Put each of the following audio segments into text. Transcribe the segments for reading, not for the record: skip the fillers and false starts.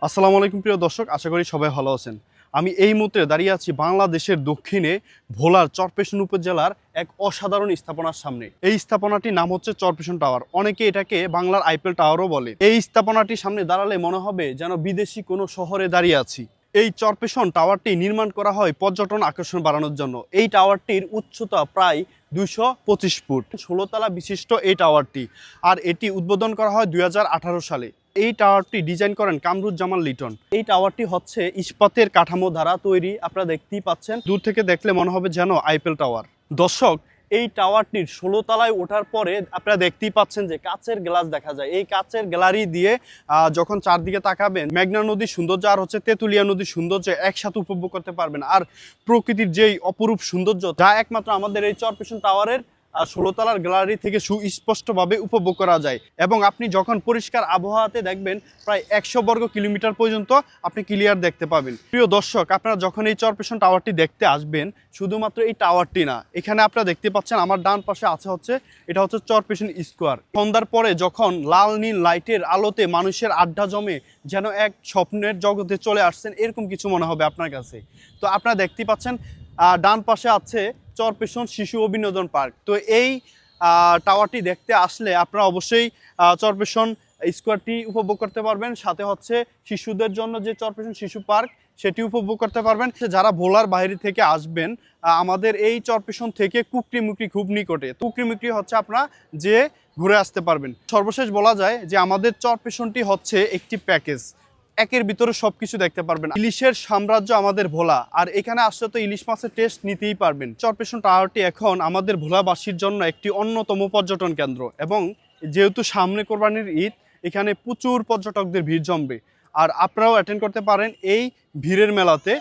আসসালামু আলাইকুম প্রিয় দর্শক, আশা করি সবাই ভালো আছেন। আমি এই মুহূর্তে দাঁড়িয়ে আছি বাংলাদেশের দক্ষিণে ভোলার চরপেশন উপজেলার এক অসাধারণ স্থাপনার সামনে। এই স্থাপনাটির নাম হচ্ছে চরপেশন টাওয়ার, অনেকে এটাকে বাংলার আইফেল টাওয়ারও বলে। এই স্থাপনাটির সামনে দাঁড়ালে মনে হবে যেন বিদেশি কোনো শহরে দাঁড়িয়ে আছি। এই চরপেশন টাওয়ারটি নির্মাণ করা হয় পর্যটন আকর্ষণ বাড়ানোর জন্য। এই টাওয়ারটির উচ্চতা প্রায় 225 ফুট, 16 তলা বিশিষ্ট এই টাওয়ারটি, আর এটি উদ্বোধন করা হয় 2018 সালে। এই টাওয়ারটি ডিজাইন করেন কামরুজ্জামান লিটন। এই টাওয়ারটি হচ্ছে ইস্পাতের কাঠামো দ্বারা তৈরি, আপনারা দেখতেই পাচ্ছেন। দূর থেকে দেখলে মনে হবে যেন আইফেল টাওয়ার। দর্শক, এই টাওয়ারটির 16 তলায় ওঠার পরে আপনারা দেখতেই পাচ্ছেন যে কাচের গ্লাস দেখা যায়। এই কাচের গ্যালারি দিয়ে যখন চারদিকে তাকাবেন, মেঘনা নদীর সৌন্দর্য আর হচ্ছে তেঁতুলিয়া নদীর সৌন্দর্য একসাথে উপভোগ করতে পারবেন। আর প্রকৃতির যেই অপরূপ সৌন্দর্য, যা একমাত্র আমাদের এই চরপেশন টাওয়ারের 16 তলার গ্যালারি থেকে সুস্পষ্টভাবে উপভোগ করা যায়। এবং আপনি যখন পরিষ্কার আবহাওয়াতে দেখবেন, প্রায় 100 বর্গ কিলোমিটার পর্যন্ত আপনি ক্লিয়ার দেখতে পাবেন। প্রিয় দর্শক, আপনারা যখন এই চরপেশন টাওয়ারটি দেখতে আসবেন, শুধুমাত্র এই টাওয়ারটি না, এখানে আপনারা দেখতে পাচ্ছেন আমার ডান পাশে আছে এটা হচ্ছে চরপেশন স্কোয়ার। সন্ধ্যার পরে যখন লাল নীল লাইটের আলোতে মানুষের আড্ডা জমে, যেন এক স্বপ্নের জগতে চলে আসছেন এরকম কিছু মনে হবে আপনার কাছে। তো আপনারা দেখতে পাচ্ছেন ডান পাশে আছে চরপেশন শিশু ও বিনোদন পার্ক। তো এই টাওয়ারটি দেখতে আসলে আপনারা অবশ্যই চরপেশন স্কোয়ারটি উপভোগ করতে পারবেন। সাথে হচ্ছে শিশুদের জন্য যে চরপেশন শিশু পার্ক, সেটি উপভোগ করতে পারবেন। যারা ভোলার বাইরে থেকে আসবেন, আমাদের এই চরপেশন থেকে কুকরিমুকরি খুব নিকটে। কুকরিমুকরি হচ্ছে আপনারা যে ঘুরে আসতে পারবেন। সর্বশেষ বলা যায় যে আমাদের চরপেশনটি হচ্ছে একটি প্যাকেজ, একের ভিতরে সবকিছু দেখতে পারবেন। ইলিশের সাম্রাজ্য আমাদের ভোলা, আর এখানে আসলে তো ইলিশ মাছের টেস্ট নিতেই পারবেন। চরপেশন টাওয়ারটি এখন আমাদের ভোলাবাসীর জন্য একটি অন্যতম পর্যটন কেন্দ্র, এবং যেহেতু সামনে কোরবানির ঈদ, এখানে প্রচুর পর্যটকদের ভিড় জমবে। আর আপনারাও অ্যাটেন্ড করতে পারেন এই ভিড়ের মেলাতে,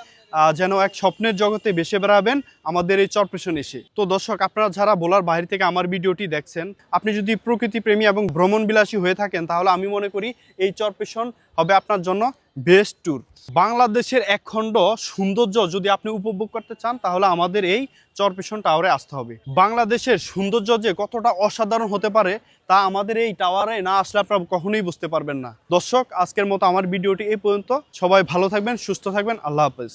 যেন এক স্বপ্নের জগতে বেসে বেড়াবেন আমাদের এই চরপেশন এসে। তো দর্শক, আপনারা যারা ভোলার বাইরে থেকে আমার ভিডিওটি দেখছেন, আপনি যদি প্রকৃতি প্রেমী এবং ভ্রমণ বিলাসী হয়ে থাকেন, তাহলে আমি মনে করি এই চরপেশন হবে আপনার জন্য বেস্ট ট্যুর। বাংলাদেশের একখণ্ড সৌন্দর্য যদি আপনি উপভোগ করতে চান, তাহলে আমাদের এই চরপেশন টাওয়ারে আসতে হবে। বাংলাদেশের সৌন্দর্য যে কতটা অসাধারণ হতে পারে, তা আমাদের এই টাওয়ারে না আসলে আপনারা কখনোই বুঝতে পারবেন না। দর্শক, আজকের মতো আমার ভিডিওটি এই পর্যন্ত। সবাই ভালো থাকবেন, সুস্থ থাকবেন। আল্লাহ হাফেজ।